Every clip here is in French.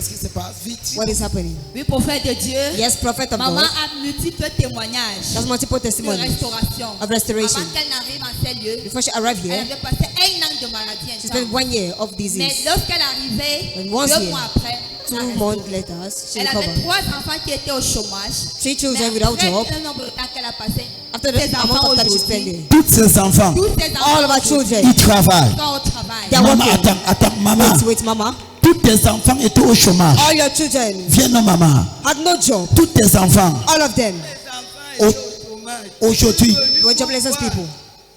Qu'est-ce qui se passe? Vite. What is happening? Oui, prophète de Dieu. Yes, prophet of Maman God. a multiples témoignages That's multiple de testimonies restauration. of restoration. Avant qu'elle n'arrive en ces lieux, Before she arrived elle here, avait passé 1 an de maladie she intense. spent 1 year of Mais disease. lorsqu'elle arrivait, And once 2 here, mois après, 2 elle a months restauré. later, she Elle avait recovered. 3 enfants qui étaient au chômage. 3 children Mais without après job. un nombre de temps qu'elle a passé, After ses the amount enfants of time she spent aujourd'hui, there, Tous ces enfants, tous ses enfants all of our aujourd'hui children, ils travaillent. sont au travail. they are Maman, working. attends, maman. Wait, mama. Tous tes enfants étaient au chômage. All your children Viens, non, maman. had no job. Tous tes enfants, All of them aujourd'hui, were jobless people.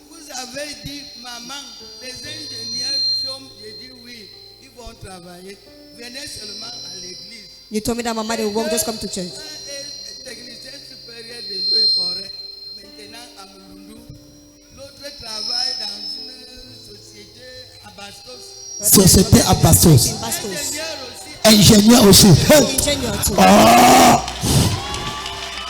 Vous avez dit, maman, les ingénieurs chôment. J'ai dit oui, ils vont travailler. Venez seulement à l'église. You told me that mama, they won't just come to church. Technicien supérieur des eaux et forêts. Maintenant à Mulundu. L'autre travaille dans une société à Bastos. société à Bastos. In Bastos. Ingénieur aussi. Ingénieur aussi. Hey. Ingenieur too. Oh,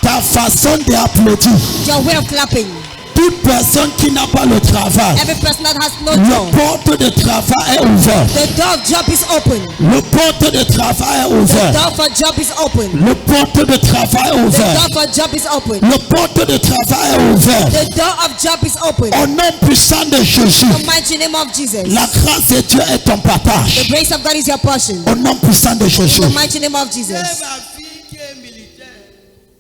ta façon d'applaudir. Your way of clapping. Toute personne qui n'a pas le travail, Every person that has no le job, porte de travail est ouvert. the door of job is open. Le porte de travail est The ouvert. door for job is open. Le porte de travail est The ouvert. door for job is open. Le porte de travail est ouvert. The door of job is open. Au nom puissant de Jésus, In the mighty name of Jesus. la grâce de Dieu est ton The partage. grace of God is your portion. Au nom puissant de Jésus. In the mighty name of C'est Jesus. ma fille qui est militaire.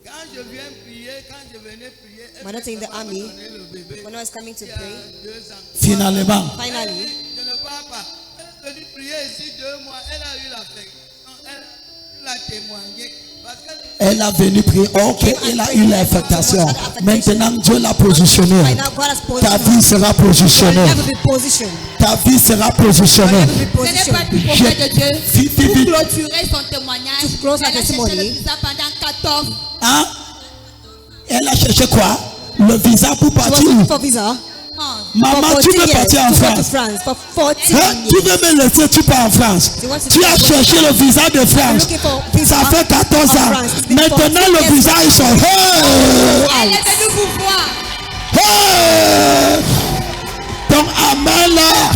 Quand je viens prier, quand je venais prier, elle My daughter in the army, donnait le bébé. when I was coming to Il y a pray, 2 ans. Finalement, finally, Je ne vois pas. Elle est venue prier ici 2 mois. Elle a eu l'affection. Elle a témoigné. Parce que elle a venu prier. Ok, elle a eu l'affectation. Maintenant, Dieu l'a positionné. by now God has Ta positioned vie you. sera You positionnée. will never be positioned. Ta vie sera You positionnée. will never be Ce n'est pas positioned. tout prophète de Dieu. Vite, vite, Pour vite. clôturer son témoignage, To close her elle a cherché testimony. le visa pendant 14 Hein? Elle a cherché quoi? Le visa pour She was partir looking où? for visa. ans. Maman, For tu 14 veux years partir en to go to France? France. For 14 Hein? Tu years. veux me laisser, tu pars en France. You want to Tu as go- cherché le visa de I'm France. looking for visa Ça fait 14 of ans. France. It's been Maintenant, 14 le years. visa, ils sont. Elle est venue vous voir. Hey! Donc, amen là.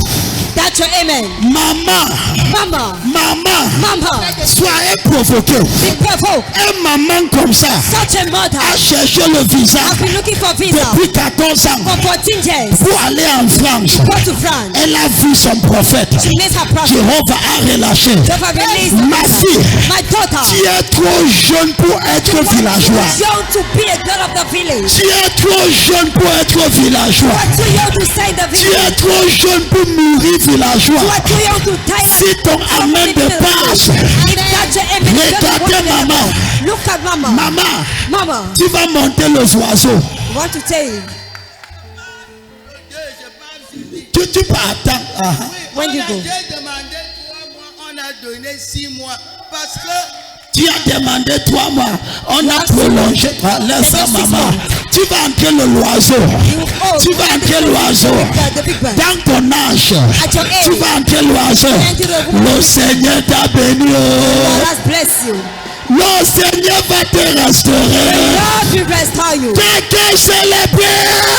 That's your amen. Maman, Mama. maman, Mama. soyez provoquée. Be provoked. Un maman comme ça Such a mother. a cherché le visa I've been looking for visa depuis 14 ans for 14 years. pour aller en France. Go to France. Elle a vu son prophète. She needs her prophet. Jéhovah a relâché. Jehovah released Ma fille, my daughter. tu es trop jeune pour être villageois. Too young to be a girl of the village. Tu es trop jeune pour être villageois. You are too young to say the Tu es village. trop jeune pour mourir villageois. You are too young to die. Si ton amen dépasse, If that's your amen, you don't regardez want to maman. look at mama. Maman, Mama, tu vas monter les oiseaux. I want to tell you, Dieu, je parle sur lui. Tu peux attendre. Ah, Oui, When on you a go. déjà demandé 3 mois, on a donné 6 mois. Parce que tu as demandé 3 mois. On a prolongé. Ah, laisse ça, maman. Tu vas entrer l'oiseau. Tu vas entrer l'oiseau. the big man. Dans ton âge, At your age, tu vas entrer l'oiseau. Le Seigneur t'a béni. God Oh. has blessed you. Le Seigneur va te restaurer. God will restore you. Quelqu'un célèbre.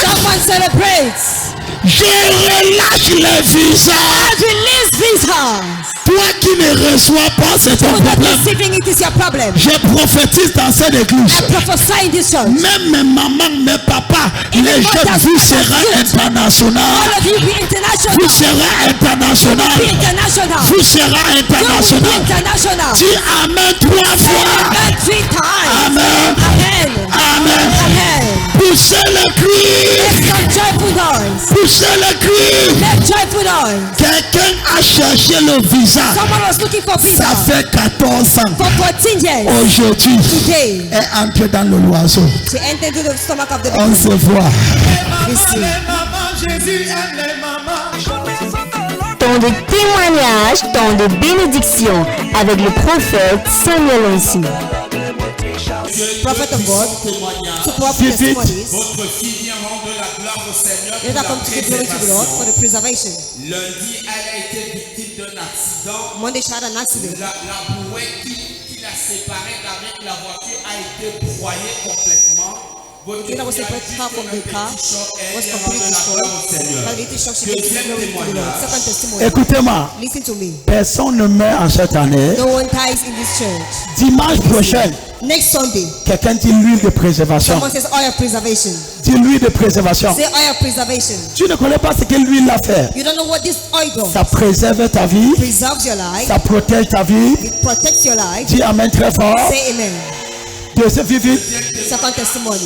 Someone celebrates. Je relâche les visas. God release visas. Toi qui ne reçois pas, c'est ton Who not problème. receiving it is your problem. Je prophétise dans cette église. I prophesy in this church. Même mes mamans, mes papas, les jeunes, vous serez international. All of you be international. Vous serez international. Be international. Vous serez You will be international. international. Dis Amen 3 fois. Amen 3 times. Amen. Amen. Amen. Amen. Poussez le cri. Make some joyful noise. Poussez le cri. Make joyful noise. Quelqu'un a cherché le visa. Someone was looking for visa Ça fait 14 ans. for 14 years. Aujourd'hui, Today, est entré dans le loiseau. she entered into the stomach of the On beast. se voit. Listen. Temps de témoignage, temps de bénédiction avec le prophète Samuel Onsi. Prophet of God, to pour Vite, vite. testimonies. Votre fille vient rendre la gloire au Seigneur Let her pour come la to give glory to the Lord for préservation. the preservation. Lundi, elle a été victime d'un accident. Monday she had an accident. La bouée qui l'a séparée d'avec la voiture a été broyée complètement. Votre The that was fille a separate juste her from the un car petit choc, elle was est completely rendue la destroyed. gloire au Seigneur. But the little shock she gave Deuxième glory to the Lord. témoignage. Second testimony. Écoutez-moi, Listen to me. personne ne meurt en cette année. No one dies in this church. Dimanche prochain, Next Sunday, quelqu'un dit l'huile de préservation. someone says oil of preservation. Dis l'huile de préservation. Say oil of preservation. Tu ne connais pas ce que l'huile a fait. You don't know what this oil does. Ça préserve ta vie, Preserves your life. ça protège ta vie. It protects your life. Dis amen très fort. Say amen. Deuxième vite. Second testimony.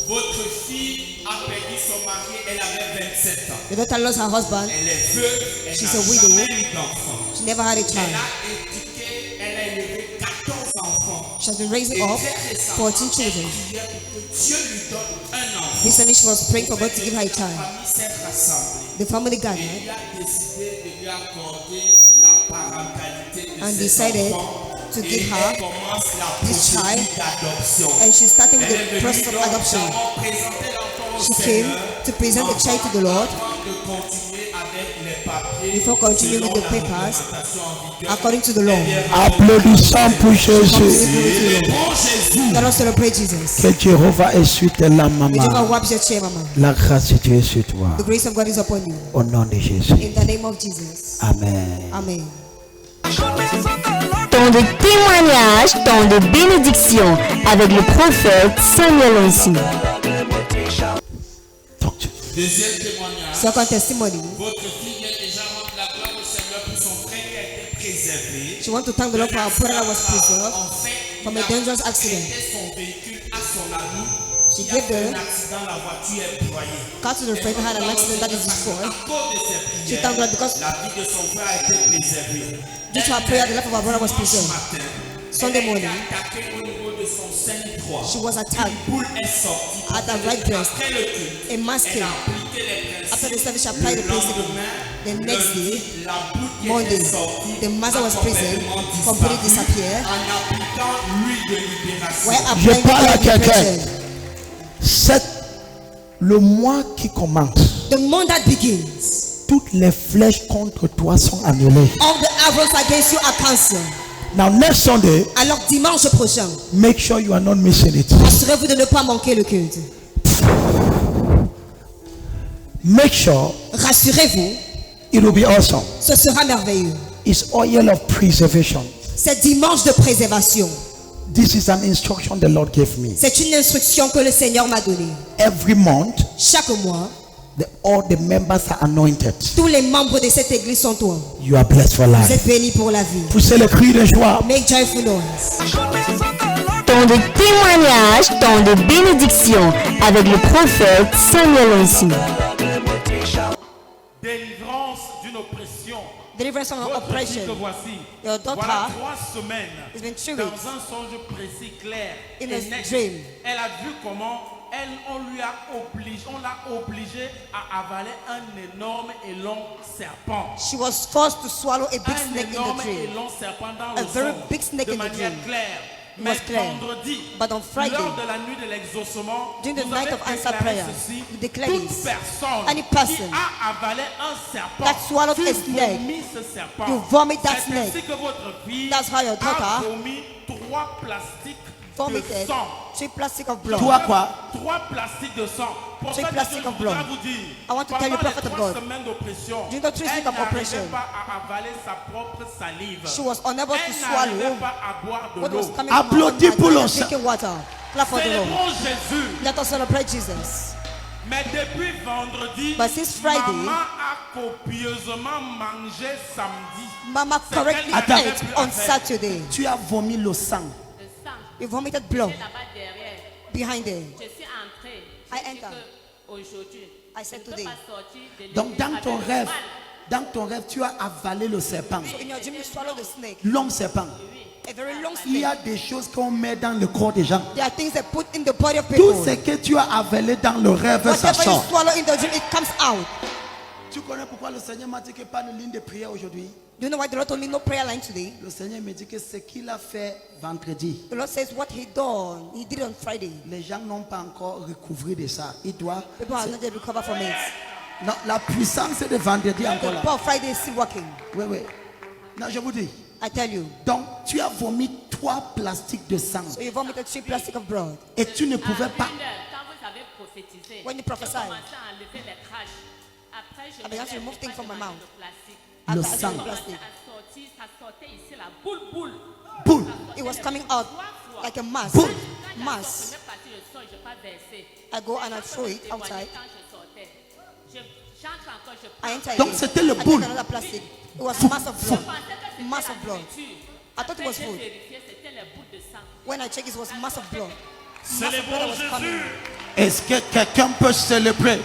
Votre fille a perdu son mari, elle avait 27 ans. The daughter lost her husband. Elle est veuve, elle She's n'a a widow. jamais eu d'enfant. She never had a Elle child. a éduqué, elle a élevé 14 enfants. She has been raising Et up très récemment, 14 children. elle priait pour que Dieu lui donne un enfant. Recently, she was praying for God to give her a La child. famille s'est rassemblée. The family Et gathered il a décidé de lui accorder la parentalité de and ses decided enfants. to Et give elle her commence la this child, procédure d'adoption. and she's starting with Elle est the venue process of donc adoption. d'abord présenter l'enfant au She came Seigneur to present the child to the Lord avant de continuer avec les papiers before continuing selon with the la papers réglementation en vigueur. according to the law. Applaudissons pour Jésus. Bon Jésus, Let us celebrate Jesus. Que Jéhovah essuie la May maman. Jehovah wipes your chair, Mama. La grâce de Dieu est sur toi. The grace of God is upon you. Au nom de Jésus. In the name of Jesus. Amen. Amen. Temps de témoignage, temps de bénédiction avec le prophète Samuel Onsi. Donc, tu- deuxième témoignage. Second testimony. Votre fille vient déjà rendre la gloire au Seigneur pour son frère qui a été préservé. She wants to thank the Lord for her brother that was preserved En fait, from il a dangerous accident. prêté son véhicule à son ami. She Il a gave fait the un accident, la voiture est broyée. car to the friend who had an accident that is À destroyed. cause de ses She prières, thanked God because la vie de son frère a été préservée. due to her prayer, the life of her brother was Dimanche preserved. matin, Sunday elle a été morning, attaquée au niveau de son sein droit. she was attacked Une boule est sortie. at her right breast. Après le culte, A mass elle came. a appliqué les principes. After the service, she applied the Le principle. lendemain, The next day, la boule qui Monday, était sortie the mother a was present, complètement completely disparu disappeared. en appliquant l'huile de libération. Where Je applying parle à the oil of quelqu'un. liberation. Le mois qui commence, The month that begins, toutes les flèches contre toi sont annulées. all the arrows against you are cancelled. Now next Sunday, Alors dimanche prochain, make sure you are not missing it. assurez-vous de ne pas manquer le culte. Make sure Rassurez-vous, it will be awesome. ce sera merveilleux. It's oil of preservation. C'est dimanche de préservation. This is an instruction the Lord gave me. C'est une instruction que le Seigneur m'a donnée. Every month, Chaque mois, all the members are anointed. tous les membres de cette église sont toi. You are blessed for Vous life. êtes bénis pour la vie. Poussez le cri de joie. Make joyful noise. Temps de témoignage, temps de bénédiction avec le prophète Samuel Onsi. Délivrance d'une oppression. Deliverance from Votre fille oppression. que voici. Your daughter Voilà 3 semaines. has been 3 Dans weeks un songe précis, clair in et a net. dream. Elle a vu comment on l'a obligé à avaler un énorme et long serpent. She was forced to swallow a big Un snake in énorme the et dream. long serpent dans A le very songe, big snake de in the manière dream. claire. It Mais was clear. vendredi, But on Friday, lors de la nuit de l'exaucement, during the vous night avez of answered déclaré prayer, ceci: you declare toute this. personne Any person qui a avalé un serpent, that swallowed tu a snake, vomis ce serpent. you vomit that C'est snake. ainsi que votre fille That's how your daughter a vomi 3 plastiques de vomited sang. 3 plastics of blood. Toi quoi? 3 plastiques de sang. Pour Three ça, plastics je of voudrais blood. vous dire, I want to tell you, pendant prophet les of 3 God, semaines d'oppression, during the 3 elle weeks of oppression, n'arrivait pas à avaler sa propre salive. She was unable to Elle n'arrivait swallow pas à boire de what was l'eau. coming from her Applaudis mouth pour and le sang. drinking water. Clap for the Lord. Célébrons Jésus. Let us celebrate Jesus. Mais depuis vendredi, But since Friday, maman a copieusement mangé samedi. Mama correctly Attends. ate on Saturday. Tu as vomi le sang. Le sang. You vomited blood Là-bas derrière. behind there. Je suis entrée. I J'ai dit entered. que aujourd'hui, I said je ne peux today. pas sortir de Donc l'église dans avec ton le rêve, mal. tu as avalé le serpent. So in your dream, you swallowed the snake. Long serpent. A very long Il y snake. a des choses qu'on met dans le corps des gens. There are things they put in the body of Tout people. ce que tu as avalé dans le rêve, ça Whatever you sort. swallow in the dream, it comes out. Tu connais pourquoi le Seigneur m'a dit que pas de ligne de prière aujourd'hui? Do you know why the Lord told me no prayer line today? Le Seigneur me dit que ce qu'il a fait vendredi, The Lord says what He done, He did it on Friday. les gens n'ont pas encore recouvré de ça. Il doit. People are not yet recovered from it. Non, la puissance de vendredi encore The là. power of Friday is still working. Oui, oui. Non, je vous dis. I tell you. Donc, tu as vomi 3 plastiques de sang So you vomited 3 plastic of blood. et tu ne pouvais pas. Quand vous prophétisé, When you j'ai prophesy. commencé à enlever les craches. Après, je I began to me remove things from my mouth. plastique. Le After I sang. took Ça plastic, sortait ici la boule. Boule. it was coming out like a mass. Boule. Mass. Première partie, je sors, je pas versé. I go and I throw it outside. Quand je sortais, j'entre encore, je I prends. enter Donc it. c'était le I take boule. another plastic. It was mass of blood. Je pensais que c'était Mass la of blood. nourriture. I thought it was J'ai food. vérifié, c'était les boules de sang. When I checked, it was mass of blood. Mass of Célébrons blood was coming. Est-ce que quelqu'un peut célébrer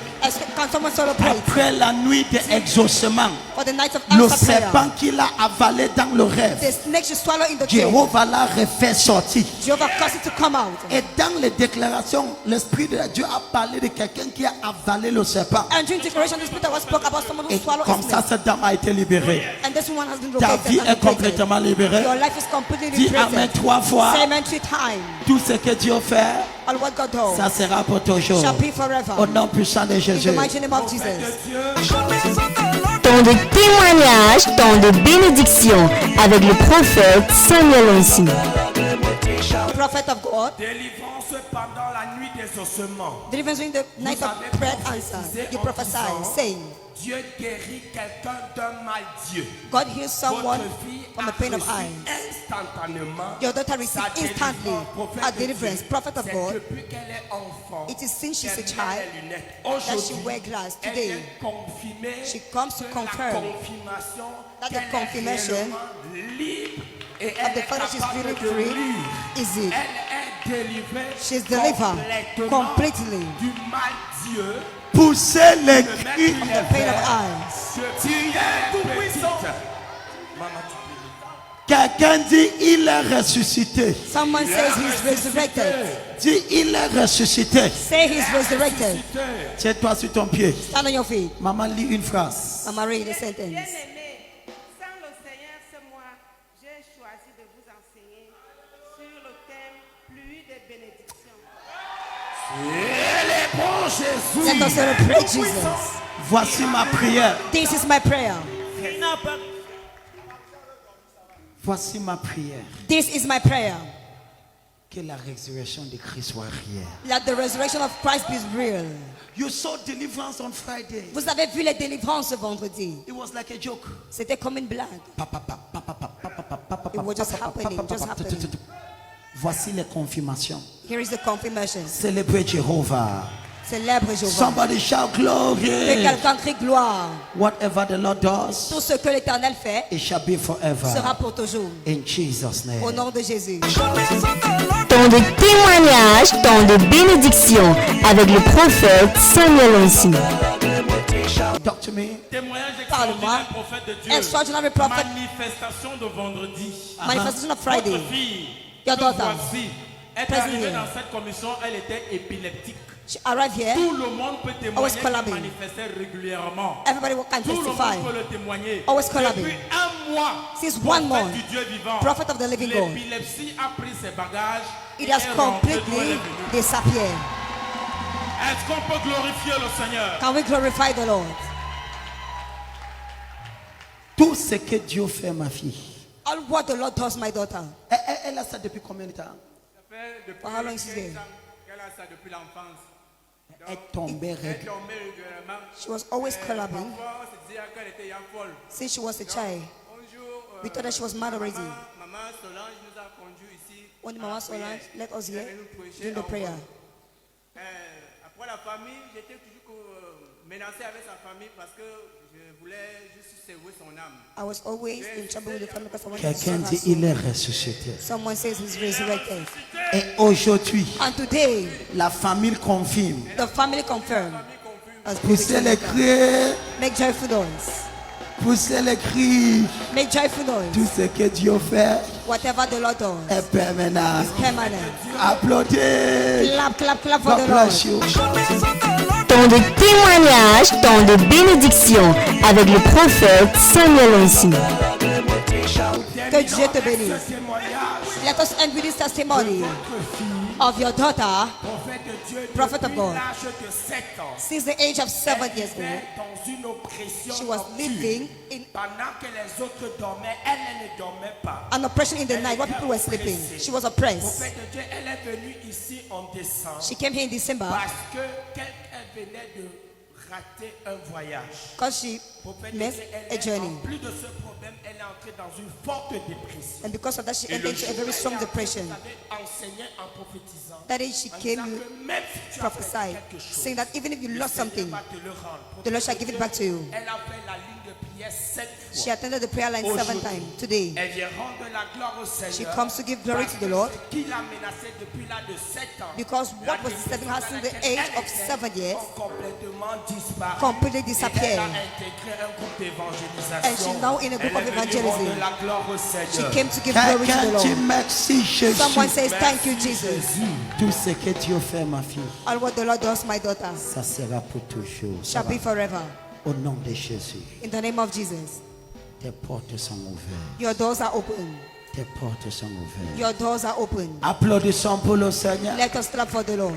Can someone celebrate après la nuit d'exaucement? for the night of Le answer prayer? serpent qu'il a avalé dans le rêve, The snake should swallow in the cave. Jéhovah l'a refait sortir. Jehovah caused it to come out. Et dans les déclarations, l'Esprit de Dieu a parlé de quelqu'un qui a avalé le serpent. And during declaration, the Spirit of God spoke about someone who Et swallowed a comme ça, snake. cette dame a été libérée. And this one has been Ta located vie and est liberated. complètement libérée. Your life is completely Dis Amen liberated. 3 fois. Say amen 3 times. Tout ce que Dieu fait, All what God does ça sera pour toujours. shall be forever. Au nom puissant de In Jésus. the mighty name of Jesus. Temps de témoignage, temps de bénédiction avec le prophète Samuel Onsi. Prophet of God, Délivrance pendant la nuit des ossements. deliverance during the night of prayer answer. You prophesy, saying, Dieu guérit quelqu'un d'un mal Dieu. God heals someone Votre fille from a a pain of reçu eye. instantanément Your daughter received sa instantly délivrance. Prophète a de deliverance. Dieu. Prophet of C'est God, depuis qu'elle est enfant it is since she's a qu'elle met child les lunettes. that she Aujourd'hui, wears glass. elle Today, vient confirmer she comes to que confirm la confirmation that the qu'elle est confirmation réellement libre et of elle the est fact that she's capable really de free lire. is it. Elle est délivrée She's delivered complètement completely du mal Dieu. Poussez les de mettre cris. Of the pain of eyes. Tu es tout puissant. Maman, tu peux Quelqu'un dit il est ressuscité. Someone says he's resurrected. Dis il est ressuscité. Say he's resurrected. Tiens-toi sur ton pied. Stand on your feet. Maman lit une phrase. I'm reading the sentence. Bien-aimés, sans le Seigneur, ce mois, j'ai choisi de vous enseigner sur le thème pluie de bénédictions. Let us celebrate Jesus. Voici ma prière. This is my prayer. Voici ma prière. This is my prayer. Que la résurrection de Christ soit réelle. Let the resurrection of Christ be real. You saw deliverance on Friday. Vous avez vu les délivrances ce vendredi. It was like a joke. C'était comme une blague. It was just happening, just happening. Voici les confirmations. Here is the confirmation. Célébrez Jéhovah. Célèbre Jéhovah. Somebody shout Que glory. quelqu'un crie gloire. Whatever the Lord does, Tout ce que l'Éternel fait it shall be forever. sera pour toujours. In Jesus' name. Au nom de Jésus. Temps de témoignage, temps de bénédiction avec le prophète Samuel Onsi. Talk to me. Témoignage Parle-moi. extraordinaire, prophète de Dieu. Extraordinary prophet. Manifestation de vendredi. Manifestation of Friday. Votre fille, Your que daughter. voici, est Present arrivée here. dans cette commission, elle était épileptique. She arrived here. Tout le monde peut Always témoigner qu'elle collabing. manifestait régulièrement. Everybody can Tout le testify. monde peut le témoigner. Always collabing. Depuis un mois, Since prophète 1 month, du Dieu vivant, prophet of the living God. l'épilepsie a pris ses bagages. It et has est rentrée d'où elle completely est venue. disappeared. Est-ce qu'on peut glorifier le Seigneur? Can we glorify the Lord? Tout ce que Dieu fait, ma fille. All what the Lord does, my daughter. Elle a ça depuis combien de temps? Ça fait depuis For how long is it 15 there? ans qu'elle a ça depuis l'enfance. Elle tombait Elle raide. tombait régulièrement. She was always collabing Parfois, on se disait qu'elle était folle. since she was a child. Un jour, We thought that she was mad already. Maman Solange nous a conduits ici. When à Mama la prière. Solange let us hear Elle nous prêchait during the en prayer. vol. Après la famille, j'étais toujours menacé avec sa famille parce que je voulais juste sauver son âme. I was always in trouble with the family because I wanted to Quelqu'un save her dit soul. il est ressuscité. Someone says he's resurrected. Et aujourd'hui, And today, la famille confirme. the family confirmed. As Poussez les cris. Make joyful noise. Poussez les cris. Make joyful noise. Tout ce que Dieu fait Whatever the Lord does est permanent. is permanent. Applaudez. Clap, clap, clap for God the Lord. bless you. Temps de témoignage, temps de bénédiction avec le prophète Samuel Onsi. Que Dieu te bénisse. Let us end with this testimony of your daughter, Prophète de Dieu, prophet of depuis God, l'âge de 7 ans, since the age of 7 elle years vivait old, dans une oppression she was nocturne. living in Pendant que les autres dormaient, elle ne dormait pas. an oppression in the Elle night while était people were sleeping. oppressée. She was oppressed. Prophète de Dieu, elle est venue ici en décembre She came here in December parce que quelqu'un venait de rater un voyage. because she Prophète de missed Dieu, a elle est journey. en plus de ce problème, elle est entrée dans une forte dépression. And because of that, she Et le entered into a jour very où strong elle est entrée, depression. vous savez, enseignait en prophétisant. That day she En came, disant you que même si tu as perdu prophesied, quelque chose, saying that even if you le lost Seigneur something, va te le rendre. the Lord shall give it back to you. Elle a fait la ligne de prière 7 She fois. attended the prayer line 7 Aujourd'hui, times today. Elle vient rendre la gloire au Seigneur. She comes to give glory parce to the que Lord. ce qui l'a menacée depuis l'âge de 7 ans, Because la what was dépression disturbing her dans since the laquelle age elle of était 7 years ont complètement disparu. completely Et elle disappeared. a intégré un groupe d'évangélisation. And she's now in a group Elle of est venue evangelism. rendre la gloire au She Seigneur. came to give glory to the Quelqu'un dit Lord. merci Jésus. Someone says, thank you, Merci, Jesus. Tout ce que Dieu fait, ma fille, All what the Lord does, my daughter, ça sera pour toujours. Ça shall be va. forever. Au nom de Jésus, In the name of Jesus. tes portes sont ouvertes. Your doors are open. Tes portes sont ouvertes. Your doors are open. Applaudissons pour le Seigneur. Let us clap for the Lord.